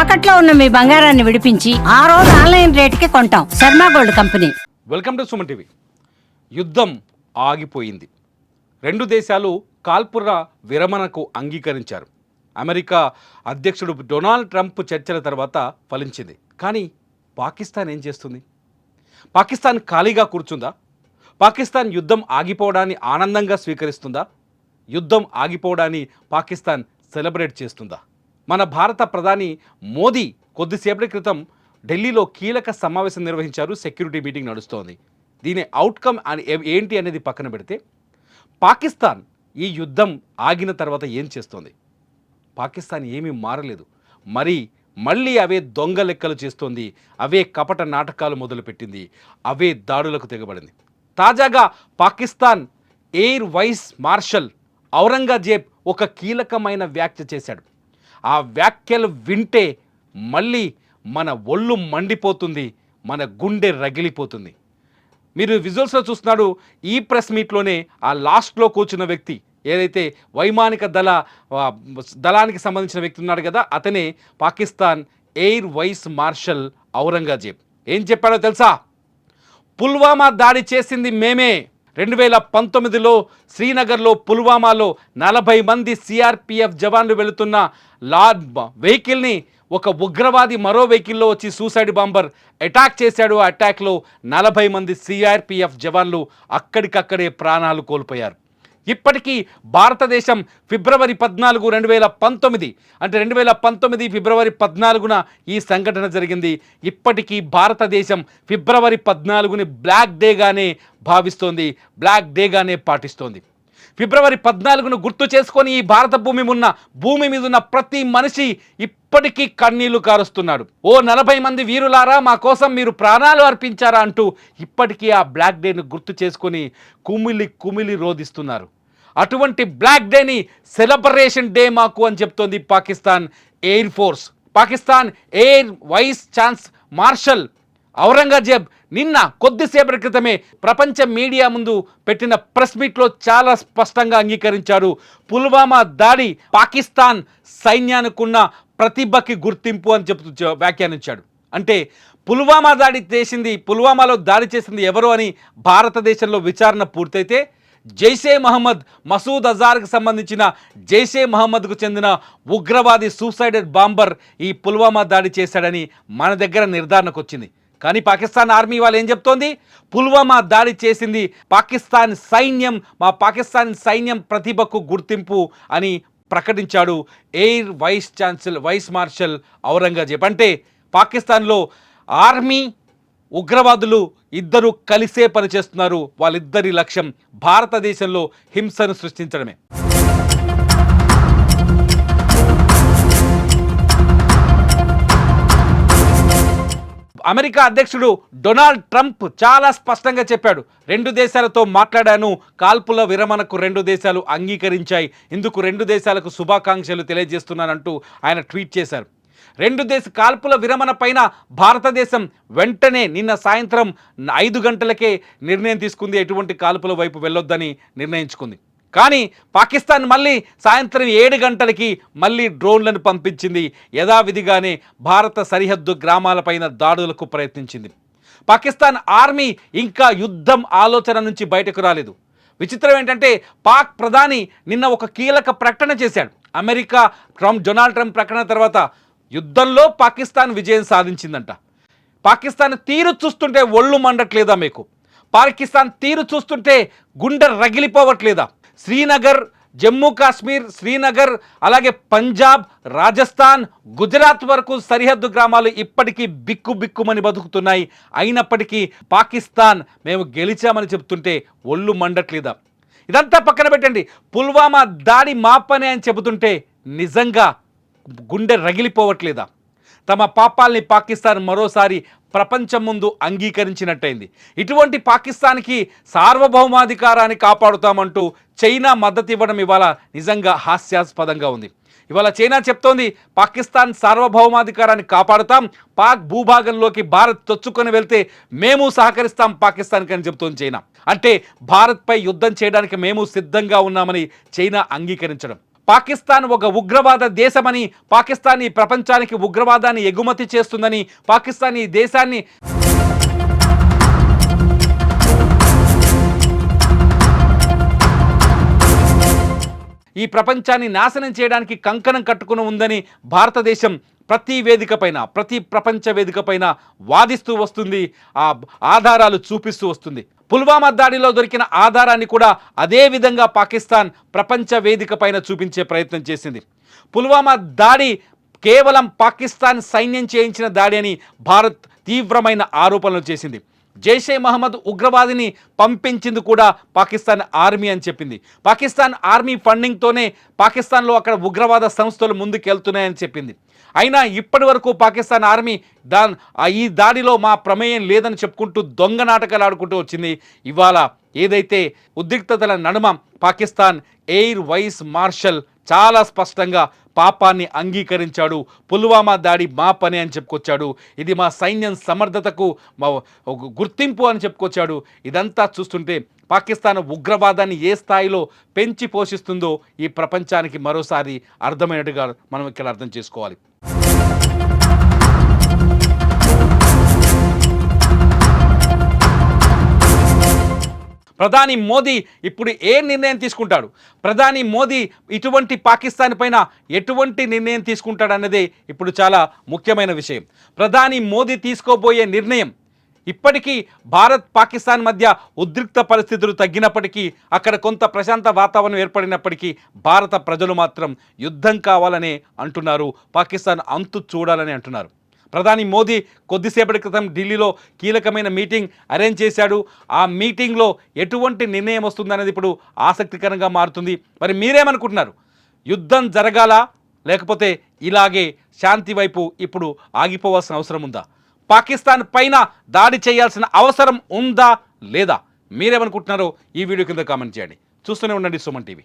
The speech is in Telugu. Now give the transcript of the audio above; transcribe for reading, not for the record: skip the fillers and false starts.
తాకట్లో ఉన్న మీ బంగారాన్ని విడిపించి ఆ రోజు ఆన్లైన్ రేటుకి కొంటాం. Sharma gold company. Welcome to Suman TV. యుద్ధం ఆగిపోయింది. రెండు దేశాలు కాల్పుల విరమణకు అంగీకరించారు. అమెరికా అధ్యక్షుడు డొనాల్డ్ ట్రంప్ చర్చల తర్వాత ఫలించింది. కానీ పాకిస్తాన్ ఏం చేస్తుంది? పాకిస్తాన్ ఖాళీగా కూర్చుందా? పాకిస్తాన్ యుద్ధం ఆగిపోవడాన్ని ఆనందంగా స్వీకరిస్తుందా? యుద్ధం ఆగిపోవడాన్ని పాకిస్తాన్ సెలబ్రేట్ చేస్తుందా? మన భారత ప్రధాని మోదీ కొద్దిసేపటి క్రితం ఢిల్లీలో కీలక సమావేశం నిర్వహించారు. సెక్యూరిటీ మీటింగ్ నడుస్తోంది. దీని అవుట్కమ్ ఏంటి అనేది పక్కన పెడితే పాకిస్తాన్ ఈ యుద్ధం ఆగిన తర్వాత ఏం చేస్తోంది? పాకిస్తాన్ ఏమీ మారలేదు. మళ్ళీ అవే దొంగ లెక్కలు చేస్తోంది. అవే కపట నాటకాలు మొదలుపెట్టింది. అవే దాడులకు తెగబడింది. తాజాగా Pakistan air vice marshal Aurangzeb ఒక కీలకమైన వ్యాఖ్య చేశాడు. ఆ వ్యాఖ్యలు వింటే మళ్ళీ మన ఒళ్ళు మండిపోతుంది, మన గుండె రగిలిపోతుంది. మీరు విజువల్స్లో చూస్తున్నాడు. ఈ ప్రెస్ మీట్లోనే ఆ లాస్ట్లో కూర్చున్న వ్యక్తి ఏదైతే వైమానిక దళానికి సంబంధించిన వ్యక్తి ఉన్నాడు కదా, అతనే Pakistan air vice marshal Aurangzeb. ఏం చెప్పాడో తెలుసా? పుల్వామా దాడి చేసింది మేమే. 2019లో శ్రీనగర్లో పుల్వామాలో 40 మంది సిఆర్పిఎఫ్ జవాన్లు వెళుతున్న వెహికల్ని ఒక ఉగ్రవాది మరో వెహికల్లో వచ్చి సూసైడ్ బాంబర్ అటాక్ చేశాడు. ఆ అటాక్లో 40 మంది సిఆర్పిఎఫ్ జవాన్లు అక్కడికక్కడే ప్రాణాలు కోల్పోయారు. ఇప్పటికీ భారతదేశం ఫిబ్రవరి 14, 2019 అంటే 2019 ఫిబ్రవరి 14న ఈ సంఘటన జరిగింది. ఇప్పటికీ భారతదేశం ఫిబ్రవరి 14ని బ్లాక్ డేగానే భావిస్తోంది, బ్లాక్ డేగానే పాటిస్తోంది. ఫిబ్రవరి 14ను గుర్తు చేసుకొని ఈ భారత భూమి మీద ఉన్న ప్రతి మనిషి ఇప్పటికీ కన్నీళ్లు కారుస్తున్నాడు. ఓ 40 మంది వీరులారా, మా కోసం మీరు ప్రాణాలు అర్పించారా అంటూ ఇప్పటికీ ఆ బ్లాక్ డేను గుర్తు చేసుకొని కుమిలి రోధిస్తున్నారు. అటువంటి బ్లాక్ డేని సెలబ్రేషన్ డే మాకు అని చెప్తోంది Pakistan air force. Pakistan air vice marshal Aurangzeb నిన్న కొద్దిసేపటి క్రితమే ప్రపంచ మీడియా ముందు పెట్టిన ప్రెస్ మీట్లో చాలా స్పష్టంగా అంగీకరించారు. పుల్వామా దాడి పాకిస్తాన్ సైన్యానికున్న ప్రతిభకి గుర్తింపు అని చెప్తూ వ్యాఖ్యానించాడు. అంటే పుల్వామాలో దాడి చేసింది ఎవరు అని భారతదేశంలో విచారణ పూర్తయితే జైషే మహమ్మద్, మసూద్ అజార్కి సంబంధించిన జైషే మహమ్మద్కు చెందిన ఉగ్రవాది సూసైడెడ్ బాంబర్ ఈ పుల్వామా దాడి చేశాడని మన దగ్గర నిర్ధారణకు వచ్చింది. కానీ పాకిస్తాన్ ఆర్మీ వాళ్ళు ఏం చెప్తోంది? పుల్వామా దాడి చేసింది పాకిస్తాన్ సైన్యం, మా పాకిస్తాన్ సైన్యం ప్రతిభకు గుర్తింపు అని ప్రకటించాడు ఎయిర్ వైస్ మార్షల్ ఔరంగజేబ్. అంటే పాకిస్తాన్లో ఆర్మీ, ఉగ్రవాదులు ఇద్దరు కలిసే పనిచేస్తున్నారు. వాళ్ళిద్దరి లక్ష్యం భారతదేశంలో హింసను సృష్టించడమే. అమెరికా అధ్యక్షుడు డొనాల్డ్ ట్రంప్ చాలా స్పష్టంగా చెప్పాడు. 2 దేశాలతో మాట్లాడాను, కాల్పుల విరమణకు 2 దేశాలు అంగీకరించాయి, ఇందుకు 2 దేశాలకు శుభాకాంక్షలు తెలియజేస్తున్నానంటూ ఆయన ట్వీట్ చేశారు. 2 దేశ కాల్పుల విరమణ పైన భారతదేశం వెంటనే నిన్న సాయంత్రం 5 గంటలకే నిర్ణయం తీసుకుంది. ఎటువంటి కాల్పుల వైపు వెళ్ళొద్దని నిర్ణయించుకుంది. కానీ పాకిస్తాన్ మళ్ళీ సాయంత్రం 7 గంటలకి మళ్ళీ డ్రోన్లను పంపించింది. యథావిధిగానే భారత సరిహద్దు గ్రామాలపైన దాడులకు ప్రయత్నించింది. పాకిస్తాన్ ఆర్మీ ఇంకా యుద్ధం ఆలోచన నుంచి బయటకు రాలేదు. విచిత్రం ఏంటంటే పాక్ ప్రధాని నిన్న ఒక కీలక ప్రకటన చేశాడు. అమెరికా డొనాల్డ్ ట్రంప్ ప్రకటన తర్వాత యుద్ధంలో పాకిస్తాన్ విజయం సాధించిందంట. పాకిస్తాన్ తీరు చూస్తుంటే ఒళ్ళు మండట్లేదా మీకు? పాకిస్తాన్ తీరు చూస్తుంటే గుండె రగిలిపోవట్లేదా? శ్రీనగర్, జమ్మూ కాశ్మీర్, శ్రీనగర్, అలాగే పంజాబ్, రాజస్థాన్, గుజరాత్ వరకు సరిహద్దు గ్రామాలు ఇప్పటికీ బిక్కుమని బతుకుతున్నాయి. అయినప్పటికీ పాకిస్తాన్ మేము గెలిచామని చెబుతుంటే ఒళ్ళు మండట్లేదా? ఇదంతా పక్కన పెట్టండి. పుల్వామా దాడి మా పనే అని చెబుతుంటే నిజంగా గుండె రగిలిపోవట్లేదా? తమ పాపాల్ని పాకిస్తాన్ మరోసారి ప్రపంచం ముందు అంగీకరించినట్టయింది. ఇటువంటి పాకిస్తాన్కి సార్వభౌమాధికారాన్ని కాపాడుతామంటూ చైనా మద్దతు ఇవ్వడం ఇవాళ నిజంగా హాస్యాస్పదంగా ఉంది. ఇవాళ చైనా చెప్తోంది పాకిస్తాన్ సార్వభౌమాధికారాన్ని కాపాడుతాం, పాక్ భూభాగంలోకి భారత్ చొచ్చుకొని వెళ్తే మేము సహకరిస్తాం పాకిస్తాన్కి అని చెప్తోంది చైనా. అంటే భారత్పై యుద్ధం చేయడానికి మేము సిద్ధంగా ఉన్నామని చైనా అంగీకరించడం. పాకిస్తాన్ ఒక ఉగ్రవాద దేశమని, పాకిస్తాన్ ఈ ప్రపంచానికి ఉగ్రవాదాన్ని ఎగుమతి చేస్తుందని, పాకిస్తాన్ ఈ దేశాన్ని ఈ ప్రపంచాన్ని నాశనం చేయడానికి కంకణం కట్టుకుని ఉందని భారతదేశం ప్రతి వేదిక పైన, ప్రతి ప్రపంచ వేదిక పైన వాదిస్తూ వస్తుంది, ఆ ఆధారాలు చూపిస్తూ వస్తుంది. పుల్వామా దాడిలో దొరికిన ఆధారాన్ని కూడా అదే విధంగా పాకిస్తాన్ ప్రపంచ వేదిక పైన చూపించే ప్రయత్నం చేసింది. పుల్వామా దాడి కేవలం పాకిస్తాన్ సైన్యం చేయించిన దాడి అని భారత్ తీవ్రమైన ఆరోపణలు చేసింది. జైషే మహమ్మద్ ఉగ్రవాదిని పంపించింది కూడా పాకిస్తాన్ ఆర్మీ అని చెప్పింది. పాకిస్తాన్ ఆర్మీ ఫండింగ్తోనే పాకిస్తాన్లో అక్కడ ఉగ్రవాద సంస్థలు ముందుకెళ్తున్నాయని చెప్పింది. అయినా ఇప్పటి వరకు పాకిస్తాన్ ఆర్మీ ఈ దాడిలో మా ప్రమేయం లేదని చెప్పుకుంటూ దొంగ నాటకాలు ఆడుకుంటూ వచ్చింది. ఇవాళ ఏదైతే ఉద్రిక్తతల నడుమ పాకిస్తాన్ ఎయిర్ వైస్ మార్షల్ చాలా స్పష్టంగా పాపాన్ని అంగీకరించాడు. పుల్వామా దాడి మా పని అని చెప్పుకొచ్చాడు. ఇది మా సైన్యం సమర్థతకు మా గుర్తింపు అని చెప్పుకొచ్చాడు. ఇదంతా చూస్తుంటే పాకిస్తాన్ ఉగ్రవాదాన్ని ఏ స్థాయిలో పెంచి పోషిస్తుందో ఈ ప్రపంచానికి మరోసారి అర్థమైనట్టుగా మనం ఇక్కడ అర్థం చేసుకోవాలి. ప్రధాని మోదీ ఇప్పుడు ఏ నిర్ణయం తీసుకుంటాడు, ప్రధాని మోదీ ఇటువంటి పాకిస్తాన్ పైన ఎటువంటి నిర్ణయం తీసుకుంటాడన్నదే ఇప్పుడు చాలా ముఖ్యమైన విషయం. ప్రధాని మోదీ తీసుకోబోయే నిర్ణయం ఇప్పటికీ భారత్ పాకిస్తాన్ మధ్య ఉద్రిక్త పరిస్థితులు తగ్గినప్పటికీ, అక్కడ కొంత ప్రశాంత వాతావరణం ఏర్పడినప్పటికీ భారత ప్రజలు మాత్రం యుద్ధం కావాలని అంటున్నారు, పాకిస్తాన్ అంతు చూడాలని అంటున్నారు. ప్రధాని మోదీ కొద్దిసేపటి క్రితం ఢిల్లీలో కీలకమైన మీటింగ్ అరేంజ్ చేశాడు. ఆ మీటింగ్లో ఎటువంటి నిర్ణయం వస్తుందనేది ఇప్పుడు ఆసక్తికరంగా మారుతుంది. మరి మీరేమనుకుంటున్నారు? యుద్ధం జరగాలా, లేకపోతే ఇలాగే శాంతి వైపు ఇప్పుడు ఆగిపోవాల్సిన అవసరం ఉందా? పాకిస్తాన్ పైన దాడి చేయాల్సిన అవసరం ఉందా లేదా? మీరేమనుకుంటున్నారో ఈ వీడియో కింద కామెంట్ చేయండి. చూస్తూనే ఉండండి సుమన్ టీవీ.